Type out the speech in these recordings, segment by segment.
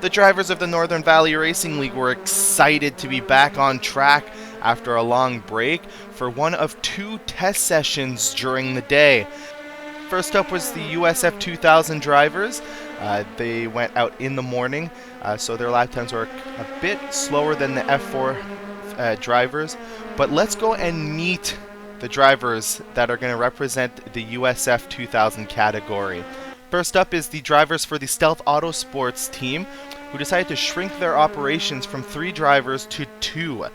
The drivers of the Northern Valley Racing League were excited to be back on track after a long break for one of two test sessions during the day. First up was the USF 2000 drivers. They went out in the morning, so their lap times were a bit slower than the F4 drivers. But let's go and meet the drivers that are going to represent the USF 2000 category. First up is the drivers for the Stealth Autosports team, who decided to shrink their operations from 3 drivers to 2.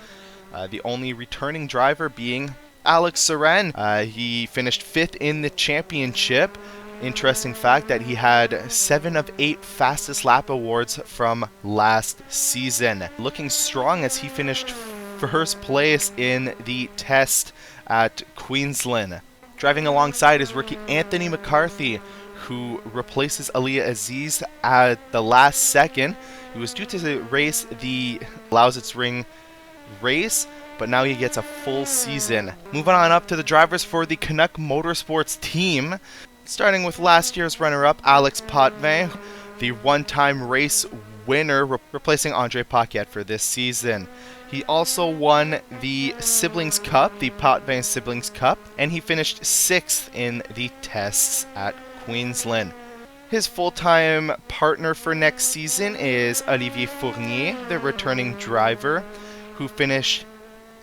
The only returning driver being Alex Seren. He finished 5th in the championship. Interesting fact that he had 7 of 8 fastest lap awards from last season. Looking strong as he finished first place in the test at Queensland. Driving alongside is rookie Anthony McCarthy, who replaces Aliyah Aziz at the last second. He was due to race the Lausitz Ring race, but now he gets a full season. Moving on up to the drivers for the Canuck Motorsports team. Starting with last year's runner-up, Alex Potvin, the one-time race winner, replacing Andre Paquette for this season. He also won the Siblings Cup, the Potvin Siblings Cup, and he finished 6th in the tests at Queensland. His full-time partner for next season is Olivier Fournier, the returning driver, who finished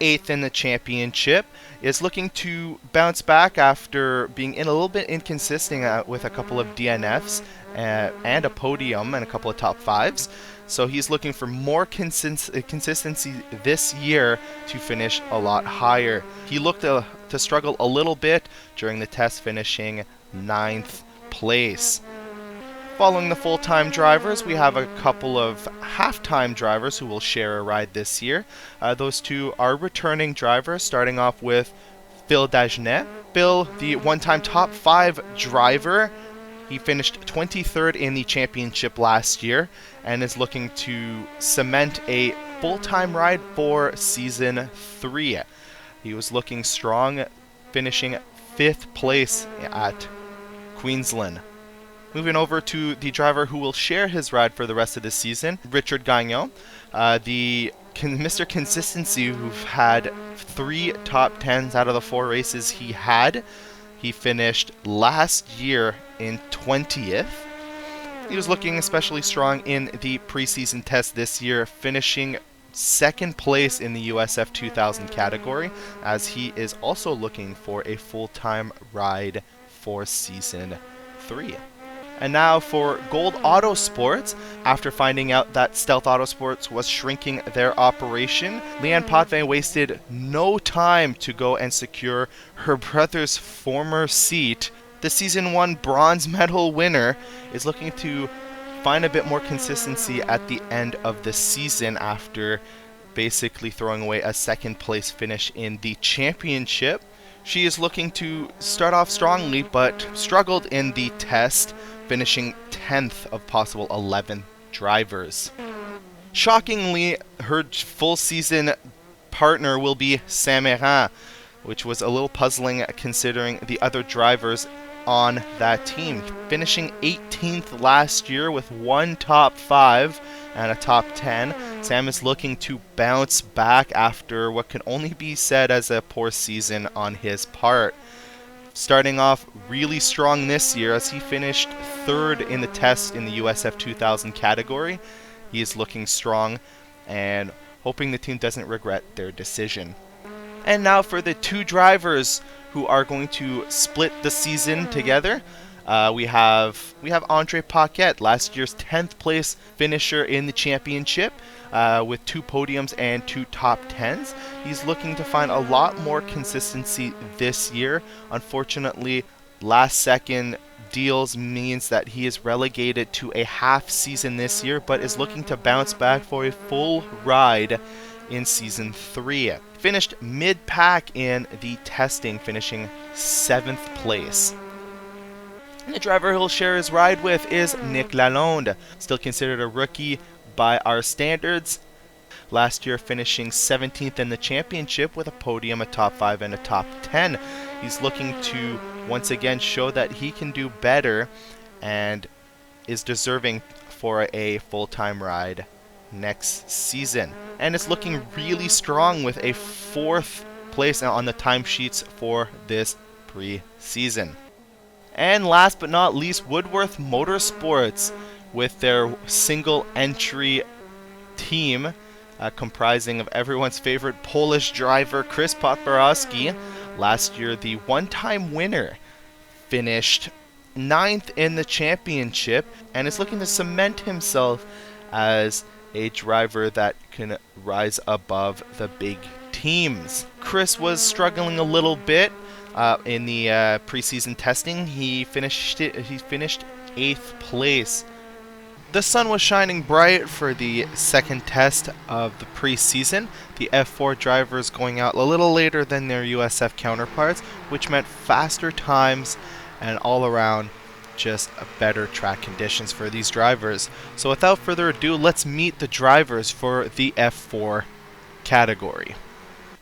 8th in the championship, is looking to bounce back after being in a little bit inconsistent with a couple of DNFs and a podium and a couple of top 5s. So he's looking for more consistency this year to finish a lot higher. He looked to struggle a little bit during the test, finishing 9th place. Following the full-time drivers, we have a couple of half-time drivers who will share a ride this year. Those two are returning drivers, starting off with Phil Dagenet. Phil, the one-time top 5 driver, he finished 23rd in the championship last year and is looking to cement a full-time ride for season 3. He was looking strong, finishing 5th place at Queensland. Moving over to the driver who will share his ride for the rest of the season, Richard Gagnon, the Mr. Consistency, who had 3 top 10s out of the 4 races he had. He finished last year in 20th. He was looking especially strong in the preseason test this year, finishing 2nd place in the USF 2000 category, as he is also looking for a full-time ride for season 3. And now for Gold Autosports. After finding out that Stealth Autosports was shrinking their operation, Leanne Potvin wasted no time to go and secure her brother's former seat. The Season 1 bronze medal winner is looking to find a bit more consistency at the end of the season after basically throwing away a 2nd place finish in the championship. She is looking to start off strongly, but struggled in the test, finishing 10th of possible 11 drivers. Shockingly, her full season partner will be Saint-Méran, which was a little puzzling considering the other drivers on that team. Finishing 18th last year with 1 top 5 and a top 10, Sam is looking to bounce back after what can only be said as a poor season on his part. Starting off really strong this year as he finished 3rd in the test in the USF 2000 category. He is looking strong and hoping the team doesn't regret their decision. And now for the 2 drivers who are going to split the season together. We have Andre Paquette, last year's 10th place finisher in the championship, with 2 podiums and 2 top 10s. He's looking to find a lot more consistency this year. Unfortunately, last second deals means that he is relegated to a half season this year, but is looking to bounce back for a full ride in season 3. Finished mid-pack in the testing, finishing 7th place. And the driver he'll share his ride with is Nick Lalonde, still considered a rookie by our standards. Last year finishing 17th in the championship with a podium, a top 5, and a top 10. He's looking to once again show that he can do better and is deserving for a full-time ride next season. And it's looking really strong with a 4th place on the timesheets for this pre-season. And last but not least, Woodworth Motorsports with their single entry team comprising of everyone's favorite Polish driver Chris Podborowski. Last year, the one-time winner finished 9th in the championship and is looking to cement himself as a driver that can rise above the big teams. Chris was struggling a little bit in the preseason testing. He finished 8th place. The sun was shining bright for the second test of the preseason. The F4 drivers going out a little later than their USF counterparts, which meant faster times and all around just better track conditions for these drivers. So without further ado, let's meet the drivers for the F4 category.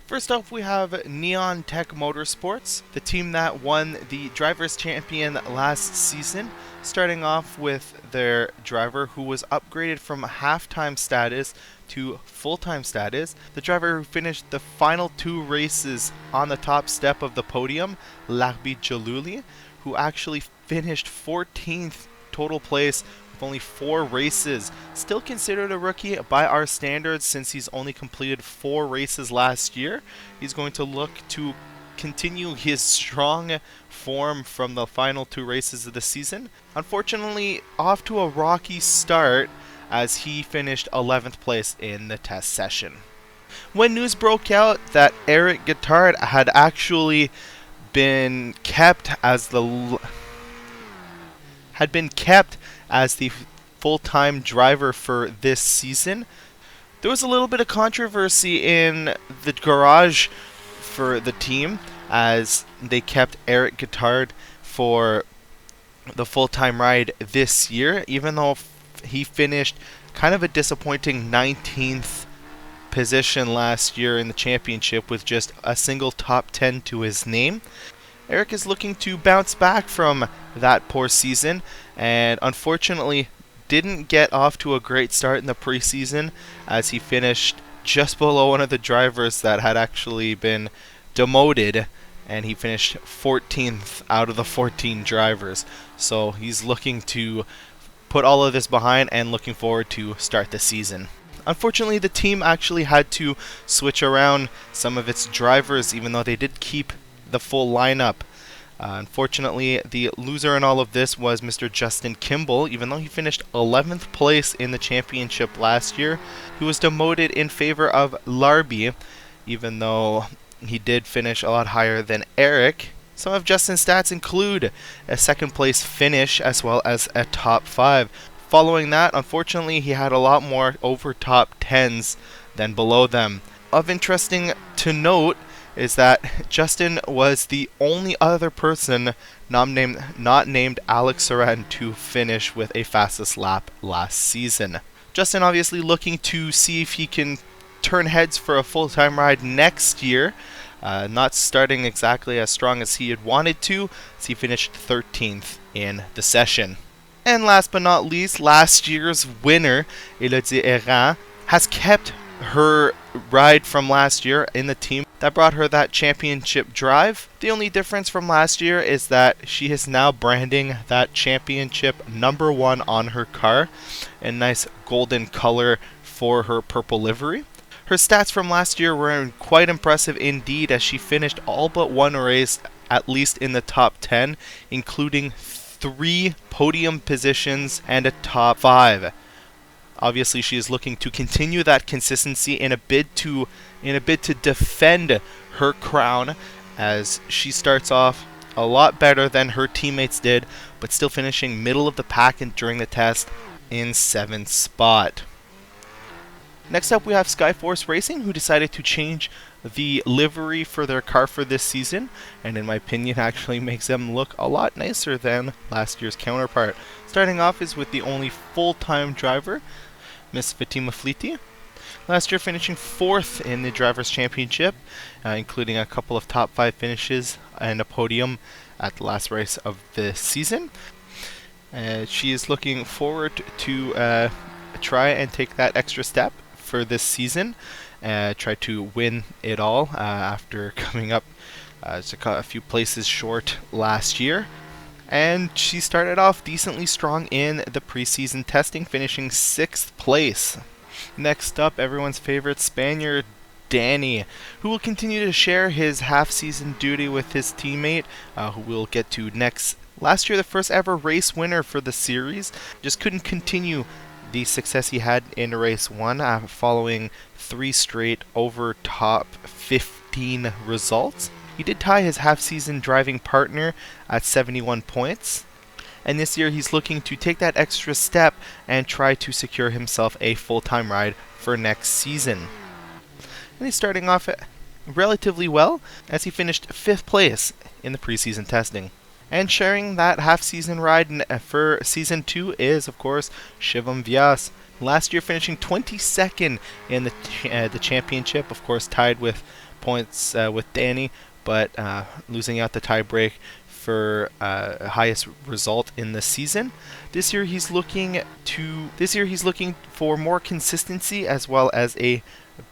First off, we have Neon Tech Motorsports, the team that won the Drivers' Champion last season, starting off with their driver who was upgraded from half-time status to full-time status. The driver who finished the final 2 races on the top step of the podium, Larbi Jaluli, who actually finished 14th total place with only 4 races. Still considered a rookie by our standards since he's only completed 4 races last year. He's going to look to continue his strong form from the final 2 races of the season. Unfortunately, off to a rocky start as he finished 11th place in the test session. When news broke out that Eric Guittard had actually been kept as the full-time driver for this season, there was a little bit of controversy in the garage for the team as they kept Eric Guittard for the full-time ride this year, even though he finished kind of a disappointing 19th position last year in the championship with just a single top 10 to his name. Eric is looking to bounce back from that poor season and unfortunately didn't get off to a great start in the preseason as he finished just below one of the drivers that had actually been demoted, and he finished 14th out of the 14 drivers. So he's looking to put all of this behind and looking forward to start the season. Unfortunately, the team actually had to switch around some of its drivers, even though they did keep the full lineup. Unfortunately, the loser in all of this was Mr. Justin Kimball. Even though he finished 11th place in the championship last year, he was demoted in favor of Larbi, even though he did finish a lot higher than Eric. Some of Justin's stats include a 2nd place finish as well as a top 5. Following that, unfortunately, he had a lot more over top 10s than below them. Of interesting to note is that Justin was the only other person not named Alex Soren to finish with a fastest lap last season. Justin obviously looking to see if he can turn heads for a full-time ride next year. Not starting exactly as strong as he had wanted to, as he finished 13th in the session. And last but not least, last year's winner, Elodie Errand, has kept her ride from last year in the team that brought her that championship drive. The only difference from last year is that she is now branding that championship number 1 on her car in nice golden color for her purple livery. Her stats from last year were quite impressive indeed, as she finished all but 1 race at least in the top 10, including 3 podium positions and a top 5. Obviously, she is looking to continue that consistency in a bid to defend her crown, as she starts off a lot better than her teammates did, but still finishing middle of the pack during the test in 7th spot. Next up, we have Skyforce Racing, who decided to change the livery for their car for this season, and in my opinion actually makes them look a lot nicer than last year's counterpart. Starting off is with the only full-time driver, Miss Fatima Fliti. Last year finishing 4th in the Drivers' Championship, including a couple of top 5 five finishes and a podium at the last race of the season. She is looking forward to try and take that extra step for this season. Try to win it all after coming up a few places short last year. And she started off decently strong in the preseason testing, finishing 6th place. Next up, everyone's favorite Spaniard, Danny, who will continue to share his half-season duty with his teammate, who we'll get to next. Last year, the first ever race winner for the series, just couldn't continue the success he had in race 1 following 3 straight over top 15 results. He did tie his half-season driving partner at 71 points. And this year he's looking to take that extra step and try to secure himself a full-time ride for next season. And he's starting off relatively well as he finished 5th place in the preseason testing. And sharing that half-season ride for Season 2 is, of course, Shivam Vyas. Last year finishing 22nd in the championship, of course tied with points with Danny, but losing out the tie-break for highest result in the season. This year he's looking for more consistency as well as a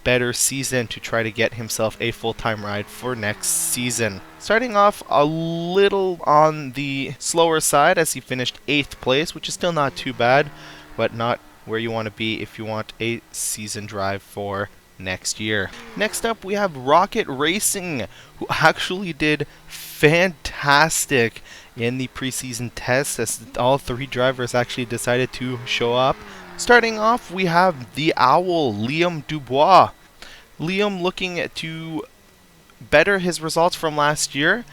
better season to try to get himself a full-time ride for next season. Starting off a little on the slower side as he finished 8th place, which is still not too bad, but not where you want to be if you want a season drive for next year. Next up we have Rocket Racing, who actually did fantastic in the preseason tests as all 3 drivers actually decided to show up. Starting off we have the Owl, Liam Dubois. Liam looking to better his results from last year.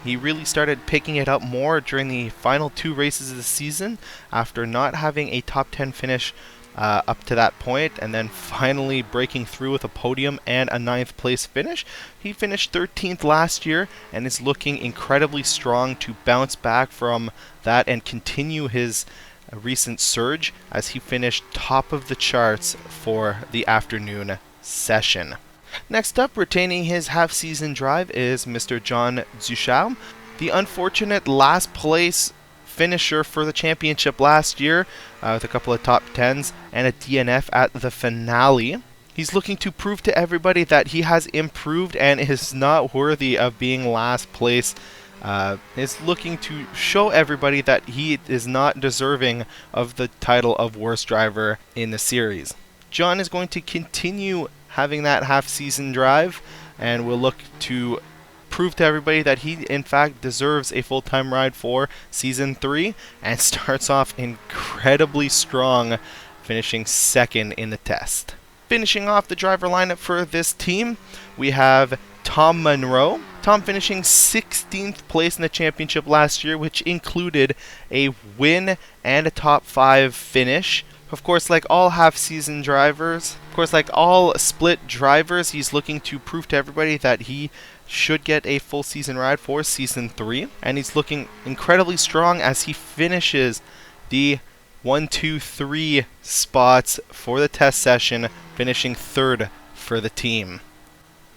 He really started picking it up more during the final 2 races of the season after not having a top 10 finish up to that point, and then finally breaking through with a podium and a 9th place finish. He finished 13th last year and is looking incredibly strong to bounce back from that and continue his recent surge as he finished top of the charts for the afternoon session. Next up, retaining his half-season drive is Mr. John Zuchau, the unfortunate last place finisher for the championship last year with a couple of top 10s and a DNF at the finale. He's looking to prove to everybody that he has improved and is not worthy of being last place. Is looking to show everybody that he is not deserving of the title of worst driver in the series. John is going to continue having that half-season drive and will look to prove to everybody that he in fact deserves a full-time ride for Season 3 and starts off incredibly strong, finishing 2nd in the test. Finishing off the driver lineup for this team, we have Tom Monroe. Tom finishing 16th place in the championship last year, which included a win and a top 5 finish. Of course, like all half-season drivers, like all split drivers, he's looking to prove to everybody that he should get a full season ride for Season 3. And he's looking incredibly strong as he finishes the 1, 2, 3 spots for the test session, finishing 3rd for the team.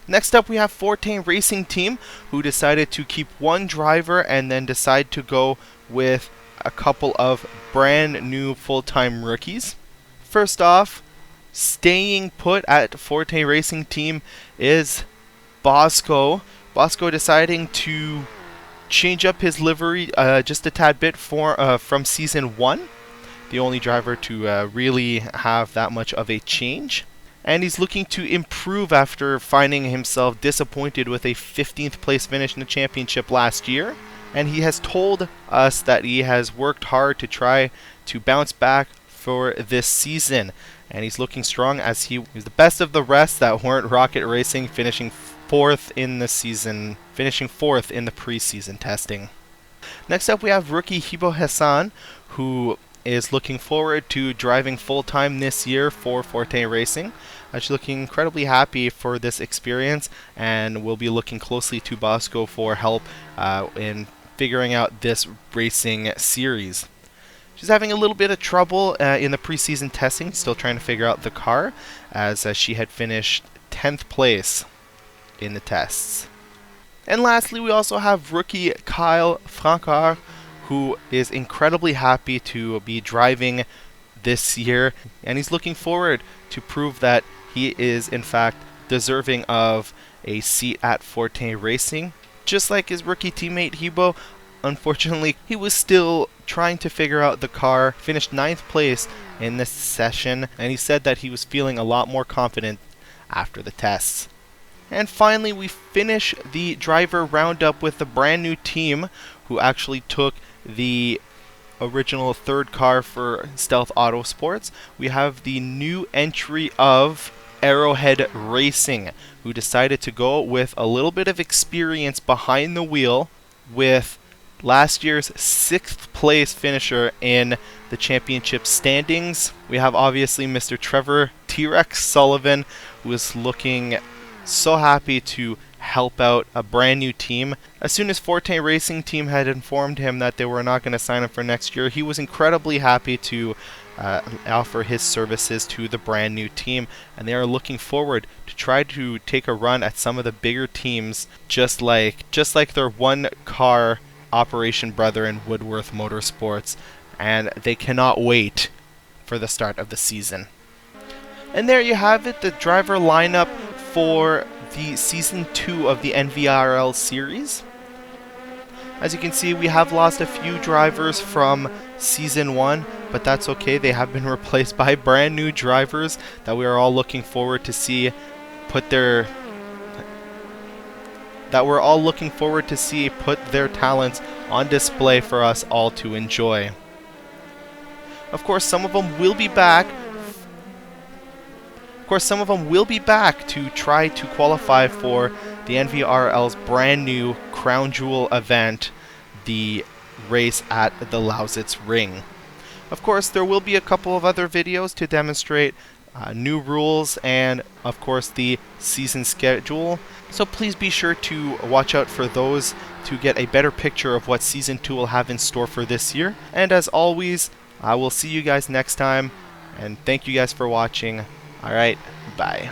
Next up we have Forte Racing Team, who decided to keep 1 driver and then decide to go with a couple of brand new full-time rookies. First off, staying put at Forte Racing Team is Bosco. Bosco deciding to change up his livery just a tad bit from Season 1. The only driver to really have that much of a change. And he's looking to improve after finding himself disappointed with a 15th place finish in the championship last year. And he has told us that he has worked hard to try to bounce back for this season. And he's looking strong as he was the best of the rest that weren't Rocket Racing, finishing 4th in the season, finishing 4th in the preseason testing. Next up we have rookie Hibo Hassan, who is looking forward to driving full-time this year for Forte Racing. She's looking incredibly happy for this experience and will be looking closely to Bosco for help in figuring out this racing series. She's having a little bit of trouble in the preseason testing, still trying to figure out the car, as she had finished 10th place in the tests. And lastly, we also have rookie Kyle Frankar, who is incredibly happy to be driving this year, and he's looking forward to prove that he is in fact deserving of a seat at Forte Racing. Just like his rookie teammate Hebo, unfortunately, he was still trying to figure out the car, finished 9th place in this session, and he said that he was feeling a lot more confident after the tests. And finally, we finish the driver roundup with the brand new team who actually took the original 3rd car for Stealth Autosports. We have the new entry of Arrowhead Racing, who decided to go with a little bit of experience behind the wheel with last year's 6th place finisher in the championship standings. We have obviously Mr. Trevor T-Rex Sullivan, who is looking so happy to help out a brand new team. As soon as Forte Racing Team had informed him that they were not going to sign him for next year, he was incredibly happy to offer his services to the brand new team, and they are looking forward to try to take a run at some of the bigger teams, just like their one car operation brother in Woodworth Motorsports, and they cannot wait for the start of the season. And there you have it, the driver lineup for the Season 2 of the NVRL series. As you can see, we have lost a few drivers from Season 1, but that's okay. They have been replaced by brand new drivers that we are all looking forward to see put their talents on display for us all to enjoy. Of course, some of them will be back. To try to qualify for the NVRL's brand new Crown Jewel event, the race at the Lausitz Ring. Of course, there will be a couple of other videos to demonstrate new rules and, of course, the season schedule. So please be sure to watch out for those to get a better picture of what Season 2 will have in store for this year. And as always, I will see you guys next time, and thank you guys for watching. Alright, bye.